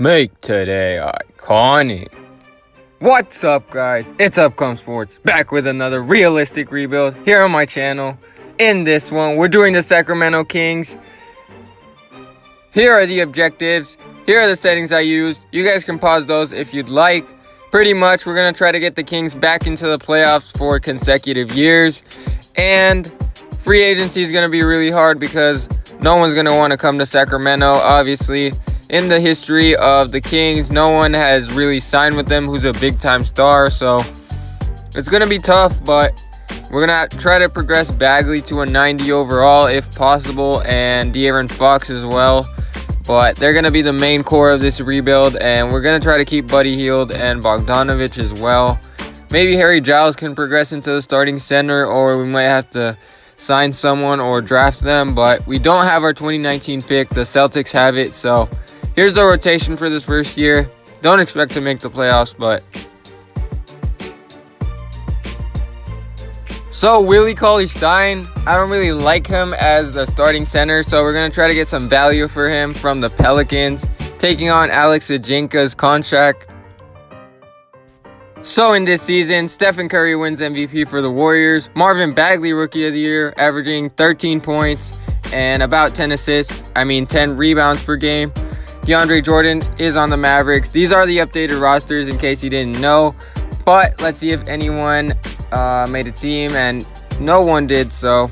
Make today iconic. What's up, guys? It's Upcom Sports, back with another realistic rebuild here on my channel. In this one, we're doing the Sacramento Kings. Here are the objectives. Here are the settings I used. You guys can pause those if you'd like. Pretty much, we're going to try to get the Kings back into the playoffs for consecutive years. And free agency is going to be really hard because no one's going to want to come to Sacramento, obviously. In the history of the Kings, no one has really signed with them who's a big-time star, so it's going to be tough, but we're going to try to progress Bagley to a 90 overall if possible, and De'Aaron Fox as well. But they're going to be the main core of this rebuild, and we're going to try to keep Buddy Hield and Bogdanovic as well. Maybe Harry Giles can progress into the starting center, or we might have to sign someone or draft them, but we don't have our 2019 pick. The Celtics have it, so here's the rotation for this first year. Don't expect to make the playoffs, but so Willie Cauley-Stein, I don't really like him as the starting center, so we're going to try to get some value for him from the Pelicans, taking on Alex Ajinka's contract. So in this season, Stephen Curry wins MVP for the Warriors. Marvin Bagley, Rookie of the Year, averaging 13 points and about 10 rebounds per game. DeAndre Jordan is on the Mavericks. These are the updated rosters in case you didn't know. But let's see if anyone made a team, and no one did so.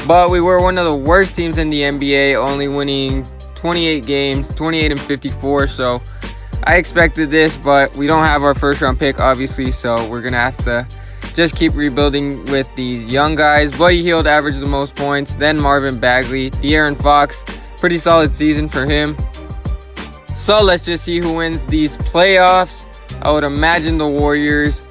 But we were one of the worst teams in the NBA, only winning 28 games, 28 and 54. So I expected this, but we don't have our first round pick, obviously. So we're going to have to just keep rebuilding with these young guys. Buddy Hield averaged the most points, then Marvin Bagley. De'Aaron Fox, pretty solid season for him. So let's just see who wins these playoffs. I would imagine the Warriors,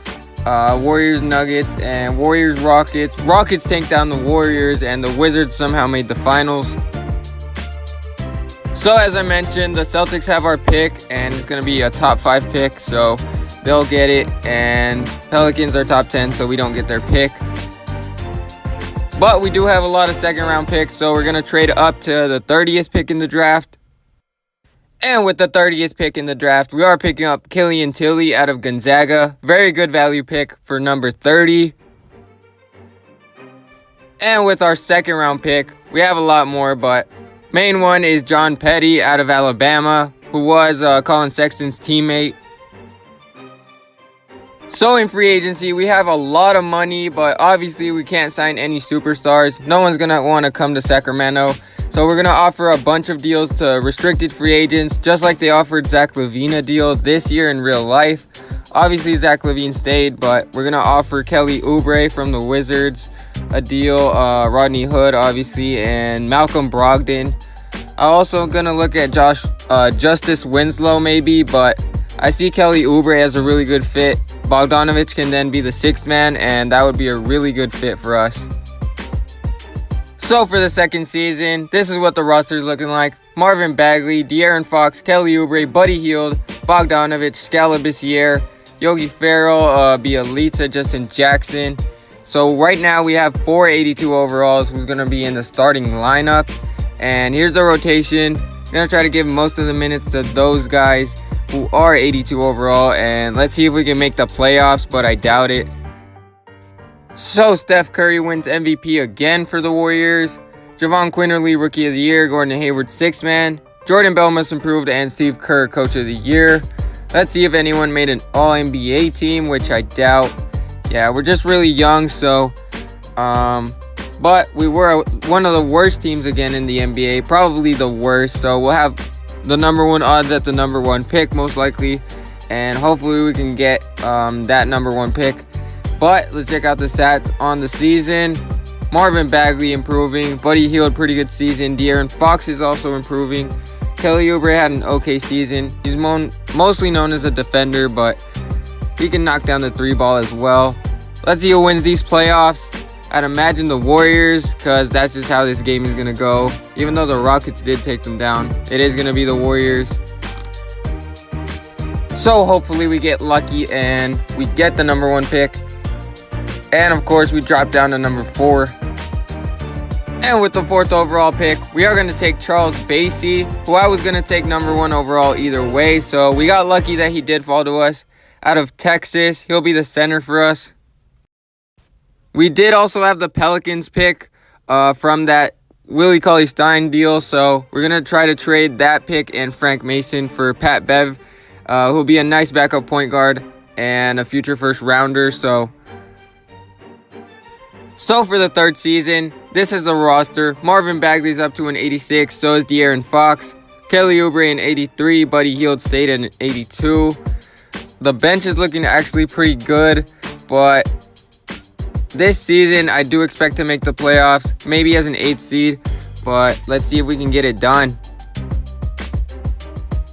Nuggets, and Rockets. Rockets tanked down the Warriors, and the Wizards somehow made the finals. So as I mentioned, the Celtics have our pick, and it's going to be a top 5 pick, so they'll get it. And Pelicans are top 10, so we don't get their pick. But we do have a lot of second round picks, so we're going to trade up to the 30th pick in the draft. And with the 30th pick in the draft, we are picking up Killian Tilly out of Gonzaga. Very good value pick for number 30. And with our second round pick, we have a lot more, but main one is John Petty out of Alabama, who was Colin Sexton's teammate. So in free agency, we have a lot of money, but obviously we can't sign any superstars. No one's going to want to come to Sacramento. So we're going to offer a bunch of deals to restricted free agents, just like they offered Zach LaVine a deal this year in real life. Obviously, Zach LaVine stayed, but we're going to offer Kelly Oubre from the Wizards a deal, Rodney Hood, obviously, and Malcolm Brogdon. I'm also going to look at Justice Winslow maybe, but I see Kelly Oubre as a really good fit. Bogdanovic can then be the sixth man, and that would be a really good fit for us. So for the second season, this is what the roster is looking like. Marvin Bagley, De'Aaron Fox, Kelly Oubre, Buddy Hield, Bogdanovic, Scalabrine, Yogi Ferrell, Bielitsa, Justin Jackson. So right now we have 482 overalls who's going to be in the starting lineup. And here's the rotation. I'm going to try to give most of the minutes to those guys who are 82 overall. And let's see if we can make the playoffs, but I doubt it. So Steph Curry wins MVP again for the Warriors. Javon Quinterly, Rookie of the Year. Gordon Hayward, sixth man. Jordan Bell most improved, and Steve Kerr, Coach of the Year. Let's see if anyone made an All-NBA team, which I doubt. Yeah, we're just really young, so but we were one of the worst teams again in the NBA, probably the worst. So we'll have the number one odds at the number one pick most likely, and hopefully we can get that number one pick. But let's check out the stats on the season. Marvin Bagley improving. Buddy Hield, pretty good season. De'Aaron Fox is also improving. Kelly Oubre had an okay season. He's mostly known as a defender, but he can knock down the three ball as well. Let's see who wins these playoffs. I'd imagine the Warriors, because that's just how this game is going to go. Even though the Rockets did take them down, it is going to be the Warriors. So hopefully we get lucky and we get the number one pick. And of course, we drop down to number 4. And with the 4th overall pick, we are going to take Charles Bassey, who I was going to take number 1 overall either way. So we got lucky that he did fall to us. Out of Texas, he'll be the center for us. We did also have the Pelicans pick from that Willie Cauley-Stein deal. So we're going to try to trade that pick and Frank Mason for Pat Bev, who'll be a nice backup point guard and a future first rounder. So for the 3rd season, this is the roster. Marvin Bagley's up to an 86, so is De'Aaron Fox. Kelly Oubre an 83, Buddy Hield stayed at an 82. The bench is looking actually pretty good, but this season I do expect to make the playoffs, maybe as an 8th seed, but let's see if we can get it done.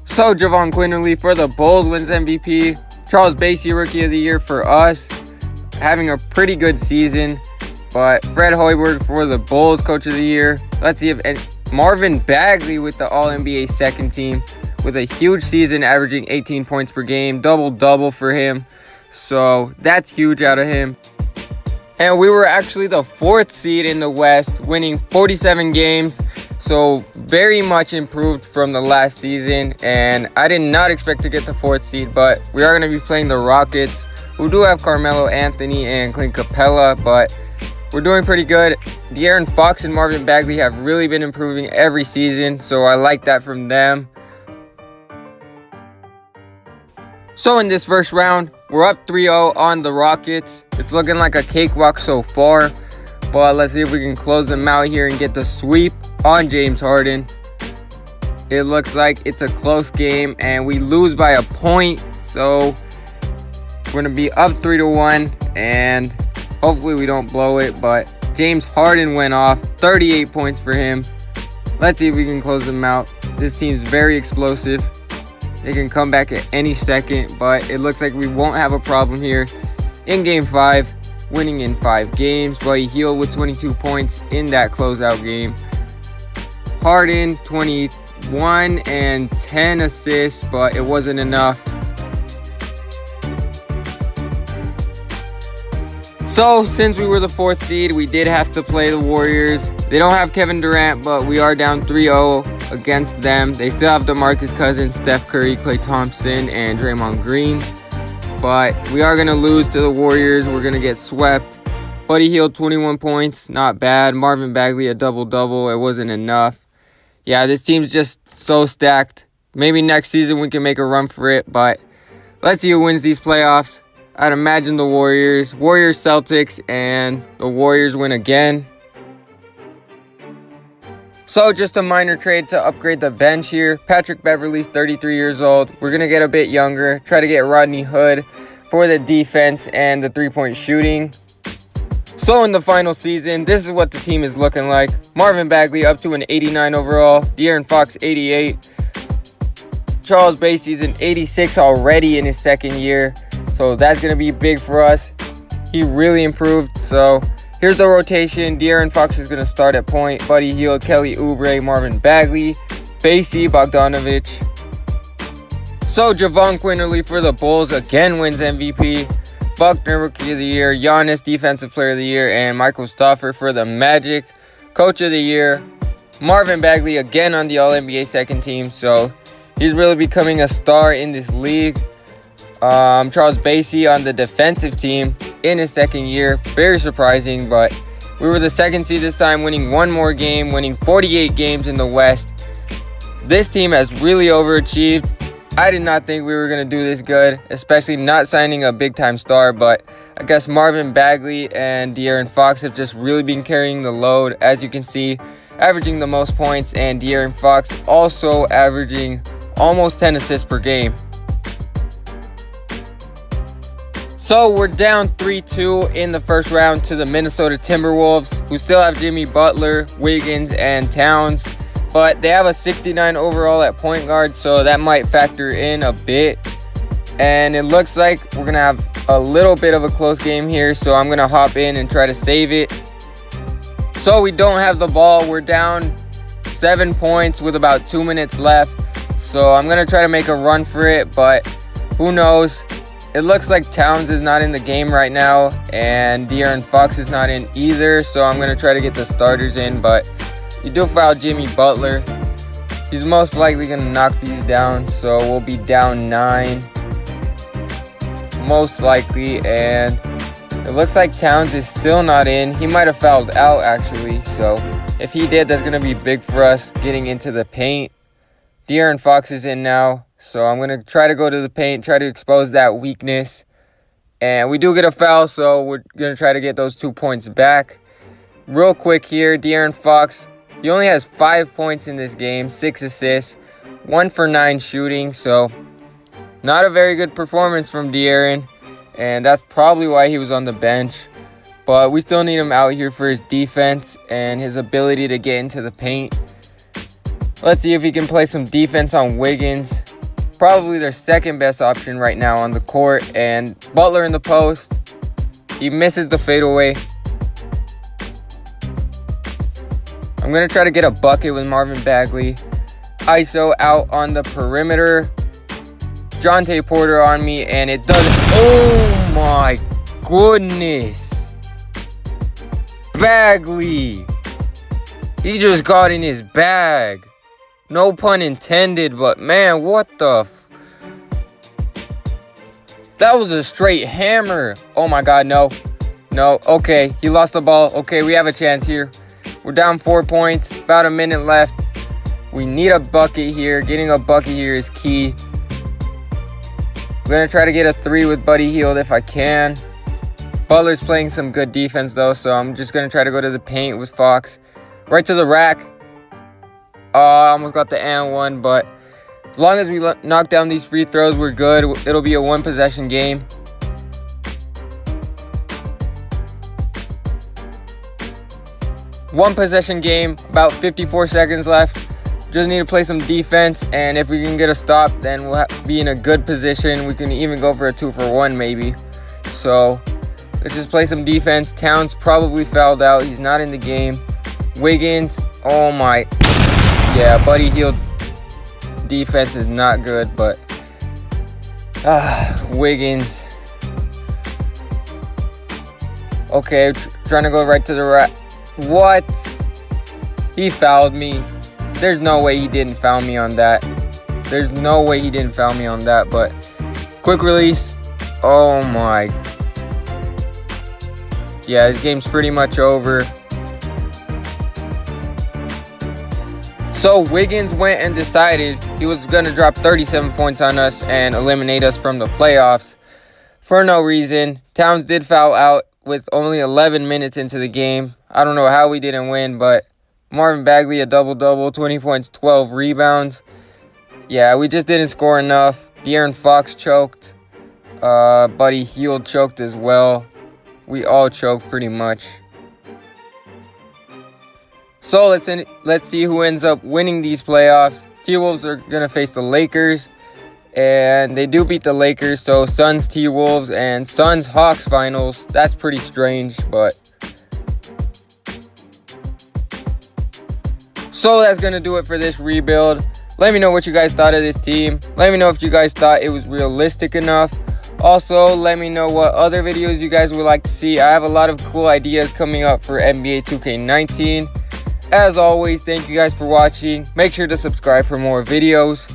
So Javon Quinterly for the Bulls wins MVP. Charles Bassey Rookie of the Year for us, having a pretty good season. But Fred Hoiberg for the Bulls Coach of the Year. Let's see if Marvin Bagley with the All-NBA second team with a huge season, averaging 18 points per game, double-double for him. So that's huge out of him. And we were actually the 4th seed in the West, winning 47 games. So very much improved from the last season. And I did not expect to get the 4th seed, but we are going to be playing the Rockets, who do have Carmelo Anthony and Clint Capella, but we're doing pretty good. De'Aaron Fox and Marvin Bagley have really been improving every season, so I like that from them. So in this first round, we're up 3-0 on the Rockets. It's looking like a cakewalk so far, but let's see if we can close them out here and get the sweep on James Harden. It looks like it's a close game, and we lose by a point, so we're going to be up 3-1, and hopefully we don't blow it, but James Harden went off. 38 points for him. Let's see if we can close them out. This team's very explosive. They can come back at any second, but it looks like we won't have a problem here in Game 5, winning in 5 games. Buddy Hield with 22 points in that closeout game. Harden, 21 and 10 assists, but it wasn't enough. So, since we were the 4th seed, we did have to play the Warriors. They don't have Kevin Durant, but we are down 3-0 against them. They still have DeMarcus Cousins, Steph Curry, Klay Thompson, and Draymond Green. But we are going to lose to the Warriors. We're going to get swept. Buddy Hield, 21 points. Not bad. Marvin Bagley, a double-double. It wasn't enough. Yeah, this team's just so stacked. Maybe next season we can make a run for it, but let's see who wins these playoffs. I'd imagine the Warriors, Celtics, and the Warriors win again. So just a minor trade to upgrade the bench here. Patrick Beverley's 33 years old. We're going to get a bit younger. Try to get Rodney Hood for the defense and the three-point shooting. So in the final season, this is what the team is looking like. Marvin Bagley up to an 89 overall. De'Aaron Fox 88. Charles Bassey's an 86 already in his 2nd year. So that's going to be big for us. He really improved. So here's the rotation. De'Aaron Fox is going to start at point. Buddy Hield, Kelly Oubre, Marvin Bagley, Bassey, Bogdanovic. So Javon Quinterly for the Bulls again wins MVP. Buckner Rookie of the Year, Giannis Defensive Player of the Year, and Michael Stauffer for the Magic Coach of the Year. Marvin Bagley again on the All-NBA second team. So he's really becoming a star in this league. Charles Bassey on the defensive team in his 2nd year. Very surprising, but we were the 2nd seed this time, winning one more game, winning 48 games in the West. This team has really overachieved. I did not think we were going to do this good, especially not signing a big-time star, but I guess Marvin Bagley and De'Aaron Fox have just really been carrying the load, as you can see, averaging the most points, and De'Aaron Fox also averaging almost 10 assists per game. So we're down 3-2 in the first round to the Minnesota Timberwolves, who still have Jimmy Butler, Wiggins, and Towns. But they have a 69 overall at point guard, so that might factor in a bit. And it looks like we're going to have a little bit of a close game here, so I'm going to hop in and try to save it. So we don't have the ball. We're down 7 points with about 2 minutes left. So I'm going to try to make a run for it, but who knows? it looks like Towns is not in the game right now, and De'Aaron Fox is not in either, so I'm going to try to get the starters in, but you do foul Jimmy Butler. He's most likely going to knock these down, so we'll be down 9. Most likely, and it looks like Towns is still not in. He might have fouled out, actually, so if he did, that's going to be big for us getting into the paint. De'Aaron Fox is in now. So I'm going to try to go to the paint, try to expose that weakness. And we do get a foul, so we're going to try to get those 2 points back. Real quick here, De'Aaron Fox, he only has 5 points in this game, 6 assists, 1 for 9 shooting. So not a very good performance from De'Aaron, and that's probably why he was on the bench. But we still need him out here for his defense and his ability to get into the paint. Let's see if he can play some defense on Wiggins. Probably their second best option right now on the court. And Butler in the post. He misses the fadeaway. I'm going to try to get a bucket with Marvin Bagley. ISO out on the perimeter. Jonte Porter on me, and it doesn't. Oh my goodness. Bagley. He just got in his bag. No pun intended, but man, what the that was a straight hammer. Oh my God, no. No, okay, he lost the ball. Okay, we have a chance here. We're down 4 points, about a minute left. We need a bucket here. Getting a bucket here is key. I'm going to try to get a 3 with Buddy Hield if I can. Butler's playing some good defense though, so I'm just going to try to go to the paint with Fox. Right to the rack. I almost got the and one, but as long as we knock down these free throws, we're good. It'll be a 1 possession game. One possession game, about 54 seconds left. Just need to play some defense, and if we can get a stop, then we'll be in a good position. We can even go for a 2-for-1 maybe. So let's just play some defense. Towns probably fouled out. He's not in the game. Wiggins, oh my. Yeah, Buddy Hield's defense is not good, but Wiggins. Okay, trying to go right to the rack. What? He fouled me. There's no way he didn't foul me on that. There's no way he didn't foul me on that, but quick release. Oh my. Yeah, this game's pretty much over. So Wiggins went and decided he was going to drop 37 points on us and eliminate us from the playoffs for no reason. Towns did foul out with only 11 minutes into the game. I don't know how we didn't win, but Marvin Bagley, a double-double, 20 points, 12 rebounds. Yeah, we just didn't score enough. De'Aaron Fox choked. Buddy Hield choked as well. We all choked pretty much. So let's see who ends up winning these playoffs. T-Wolves are going to face the Lakers. And they do beat the Lakers. So Suns, T-Wolves, and Suns, Hawks finals. That's pretty strange, but so that's going to do it for this rebuild. Let me know what you guys thought of this team. Let me know if you guys thought it was realistic enough. Also, let me know what other videos you guys would like to see. I have a lot of cool ideas coming up for NBA 2K19. As always, thank you guys for watching. Make sure to subscribe for more videos.